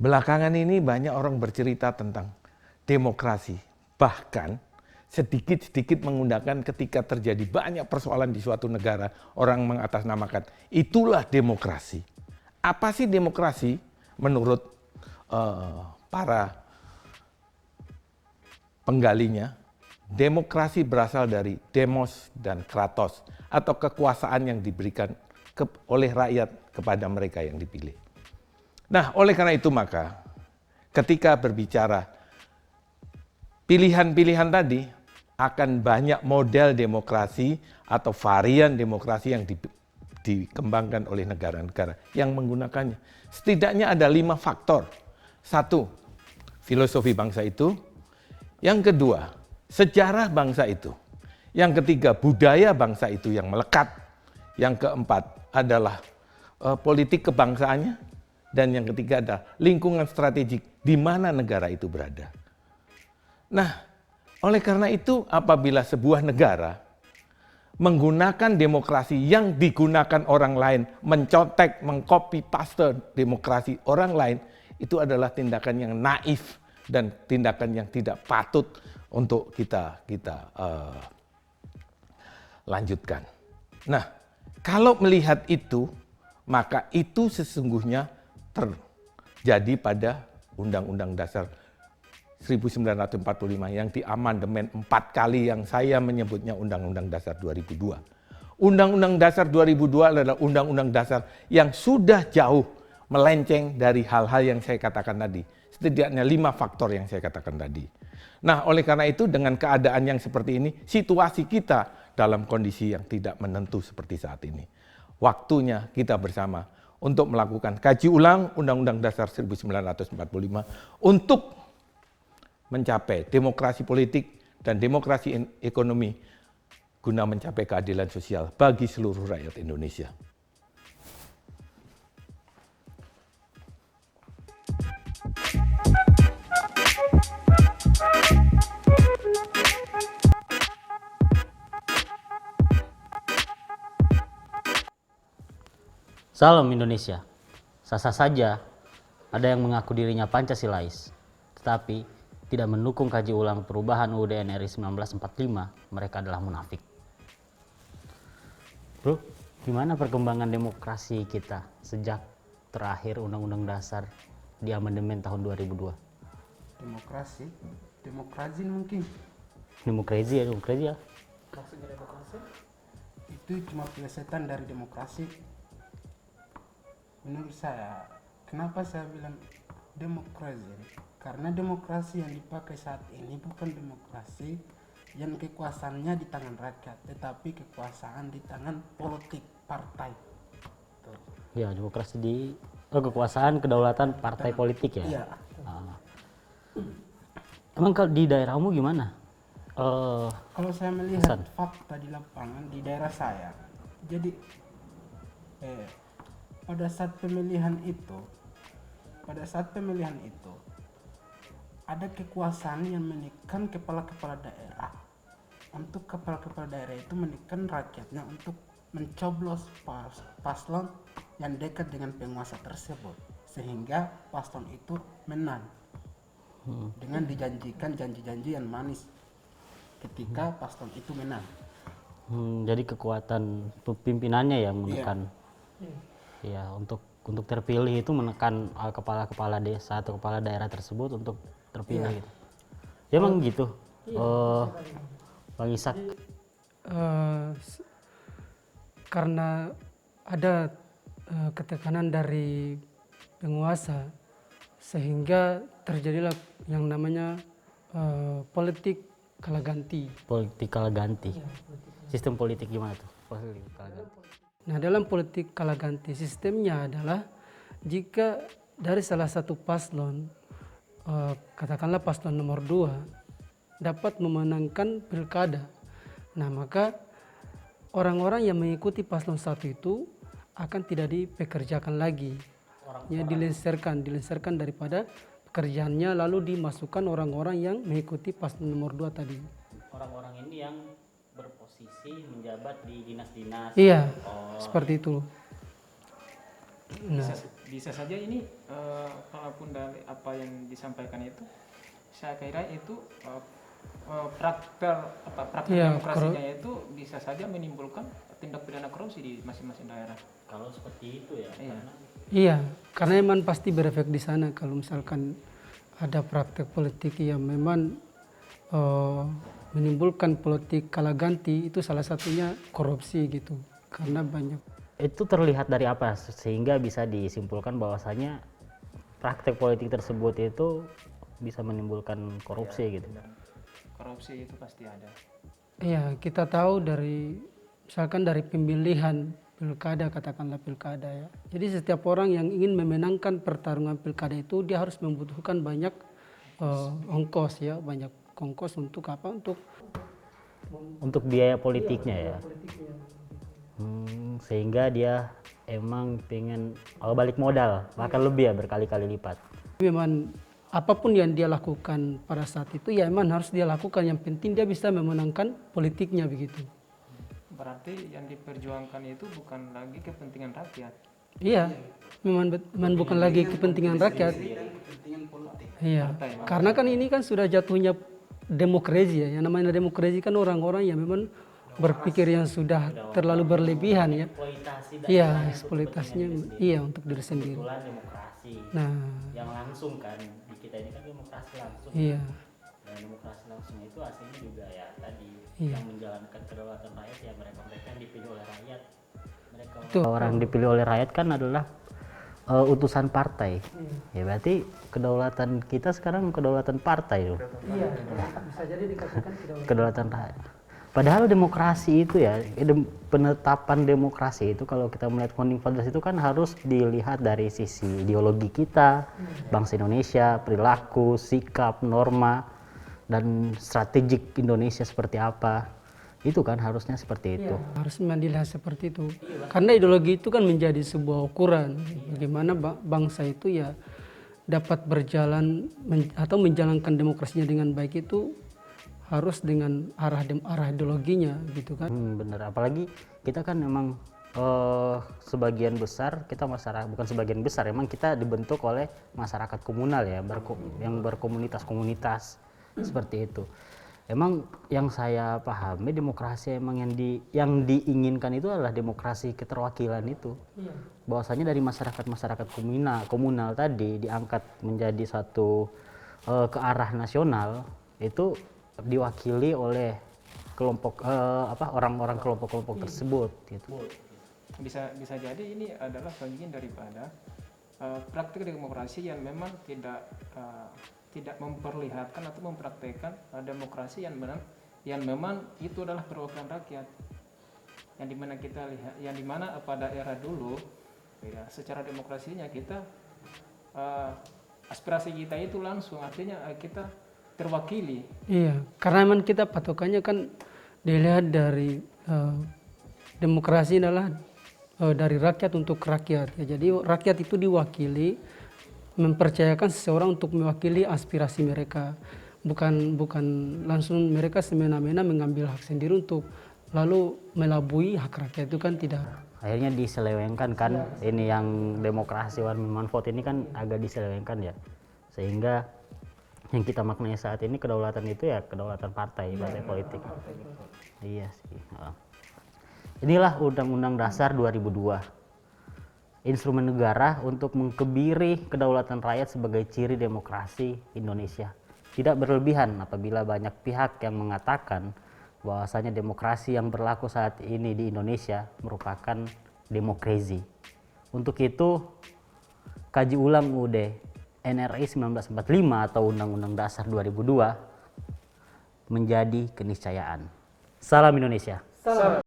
Belakangan ini banyak orang bercerita tentang demokrasi. Bahkan sedikit-sedikit menggunakan ketika terjadi banyak persoalan di suatu negara, orang mengatasnamakan itulah demokrasi. Apa sih demokrasi menurut para penggalinya? Demokrasi berasal dari demos dan kratos atau kekuasaan yang diberikan oleh rakyat kepada mereka yang dipilih. Nah, oleh karena itu maka ketika berbicara pilihan-pilihan tadi akan banyak model demokrasi atau varian demokrasi yang dikembangkan oleh negara-negara yang menggunakannya. Setidaknya ada 5 faktor. 1, filosofi bangsa itu. Yang kedua, sejarah bangsa itu. Yang ketiga, budaya bangsa itu yang melekat. Yang keempat adalah politik kebangsaannya. Dan yang ketiga adalah lingkungan strategik di mana negara itu berada. Nah, oleh karena itu apabila sebuah negara menggunakan demokrasi yang digunakan orang lain, mencontek, mengcopy paste demokrasi orang lain, itu adalah tindakan yang naif dan tindakan yang tidak patut untuk kita lanjutkan. Nah, kalau melihat itu, maka itu sesungguhnya terjadi pada Undang-Undang Dasar 1945 yang diamandemen 4 kali yang saya menyebutnya Undang-Undang Dasar 2002. Undang-Undang Dasar 2002 adalah Undang-Undang Dasar yang sudah jauh melenceng dari hal-hal yang saya katakan tadi. Setidaknya 5 faktor yang saya katakan tadi. Nah, oleh karena itu dengan keadaan yang seperti ini, situasi kita dalam kondisi yang tidak menentu seperti saat ini. Waktunya kita bersama untuk melakukan kaji ulang Undang-Undang Dasar 1945 untuk mencapai demokrasi politik dan demokrasi ekonomi guna mencapai keadilan sosial bagi seluruh rakyat Indonesia. Salam Indonesia. Sah-sah saja ada yang mengaku dirinya Pancasilais, tetapi tidak mendukung kaji ulang perubahan UUD NRI 1945, mereka adalah munafik. Bro, gimana perkembangan demokrasi kita sejak terakhir Undang-Undang Dasar di amandemen tahun 2002? Demokrasi mungkin. Demokrasi ya. Maksudnya demokrasi? Itu cuma plesetan dari demokrasi. Menurut saya, kenapa saya bilang demokrasi? Karena demokrasi yang dipakai saat ini bukan demokrasi yang kekuasaannya di tangan rakyat, tetapi kekuasaan di tangan politik partai. Tuh. Ya, demokrasi di kekuasaan kedaulatan partai politik ya. Iya. Emang kalau di daerahmu gimana? Kalau saya melihat Hasan. fakta di lapangan di daerah saya, jadi pada saat pemilihan itu ada kekuasaan yang menekan kepala-kepala daerah. Untuk kepala-kepala daerah itu menekan rakyatnya untuk mencoblos paslon yang dekat dengan penguasa tersebut, sehingga paslon itu menang dengan dijanjikan janji-janji yang manis ketika paslon itu menang. Jadi kekuatan pimpinannya yang menekan. Ya, untuk terpilih itu menekan kepala-kepala desa atau kepala daerah tersebut untuk terpilih gitu. Ya emang gitu. Bang Ishak. Karena ada ketekanan dari penguasa sehingga terjadilah yang namanya politik kalaganti. Politik kalaganti. Sistem politik gimana tuh? Politik kalaganti. Nah, dalam politik kalaganti sistemnya adalah jika dari salah satu paslon, katakanlah paslon nomor 2, dapat memenangkan pilkada. Nah, maka orang-orang yang mengikuti paslon 1 itu akan tidak dipekerjakan lagi. Ya, dilengsarkan daripada pekerjaannya lalu dimasukkan orang-orang yang mengikuti paslon nomor 2 tadi. Orang-orang ini yang berposisi menjabat di dinas-dinas. Iya, seperti itu. Nah, bisa saja ini kalaupun dari apa yang disampaikan itu, saya kira itu praktek Iya, demokrasinya itu bisa saja menimbulkan tindak pidana korupsi di masing-masing daerah. Kalau seperti itu ya, Iya. Iya, karena memang pasti berefek di sana kalau misalkan ada praktek politik yang memang menimbulkan politik kala ganti, itu salah satunya korupsi gitu. Karena banyak. itu terlihat dari apa sehingga bisa disimpulkan bahwasanya praktek politik tersebut itu bisa menimbulkan korupsi gitu. Korupsi itu pasti ada. Iya, kita tahu dari misalkan dari pemilihan pilkada, katakanlah pilkada ya. Jadi setiap orang yang ingin memenangkan pertarungan pilkada itu dia harus membutuhkan banyak ongkos ya, banyak ongkos untuk apa? Untuk biaya politiknya ya. Sehingga dia emang pengen balik modal, bahkan lebih ya, berkali-kali lipat. Memang apapun yang dia lakukan pada saat itu ya memang harus dia lakukan, yang penting dia bisa memenangkan politiknya begitu. Berarti yang diperjuangkan itu bukan lagi kepentingan rakyat. Iya, memang bukan lagi kepentingan rakyat. Iya, karena kan ini kan sudah jatuhnya demokrasi ya. Yang namanya demokrasi kan orang-orang yang memang berpikir yang sudah terlalu berlebihan ya. Iya, eksploitasinya iya untuk diri sendiri. Kebetulan demokrasi Nah, yang langsung kan, di kita ini kan demokrasi langsung. iya. Dan demokrasi langsung itu aslinya juga ya tadi Iya. yang menjalankan kedaulatan rakyat ya, mereka yang dipilih oleh rakyat. Mereka Betul. orang dipilih oleh rakyat kan adalah utusan partai. Ya berarti kedaulatan kita sekarang kedaulatan partai loh. Iya, bisa jadi dikatakan Kedaulatan rakyat. Padahal demokrasi itu ya, penetapan demokrasi itu kalau kita melihat founding fathers itu kan harus dilihat dari sisi ideologi kita, bangsa Indonesia, perilaku, sikap, norma, dan strategik Indonesia seperti apa. Itu kan harusnya seperti itu. harus memang dilihat seperti itu. Karena ideologi itu kan menjadi sebuah ukuran bagaimana bangsa itu ya dapat berjalan atau menjalankan demokrasinya dengan baik itu harus dengan arah ideologinya gitu kan. Bener, apalagi kita kan memang sebagian besar kita masyarakat, bukan sebagian besar, emang kita dibentuk oleh masyarakat komunal ya, yang berkomunitas-komunitas seperti itu. Emang yang saya pahami demokrasi emang yang diinginkan itu adalah demokrasi keterwakilan itu. Bahwasanya dari masyarakat komunal tadi diangkat menjadi satu ke arah nasional, itu diwakili oleh kelompok orang-orang kelompok tersebut gitu. Bisa jadi ini adalah bagian daripada praktik demokrasi yang memang tidak memperlihatkan atau mempraktekkan demokrasi yang memang itu adalah perwakilan rakyat, yang dimana kita lihat, yang dimana pada era dulu ya, secara demokrasinya kita aspirasi kita itu langsung, artinya kita terwakili. Iya, karena memang kita patokannya kan dilihat dari demokrasi adalah dari rakyat untuk rakyat ya. Jadi rakyat itu diwakili, mempercayakan seseorang untuk mewakili aspirasi mereka, bukan langsung mereka semena-mena mengambil hak sendiri untuk lalu melabui hak rakyat, itu kan tidak. Akhirnya diselewengkan kan, ini yang demokrasi one man vote ini kan agak diselewengkan ya, sehingga yang kita maknai saat ini kedaulatan itu ya kedaulatan partai politik. Iya sih. Inilah Undang-Undang Dasar 2002. Instrumen negara untuk mengkebiri kedaulatan rakyat sebagai ciri demokrasi Indonesia. Tidak berlebihan apabila banyak pihak yang mengatakan bahwasanya demokrasi yang berlaku saat ini di Indonesia merupakan demokrasi. Untuk itu, kaji ulang UUD NRI 1945 atau Undang-Undang Dasar 2002 menjadi keniscayaan. Salam Indonesia. Salam.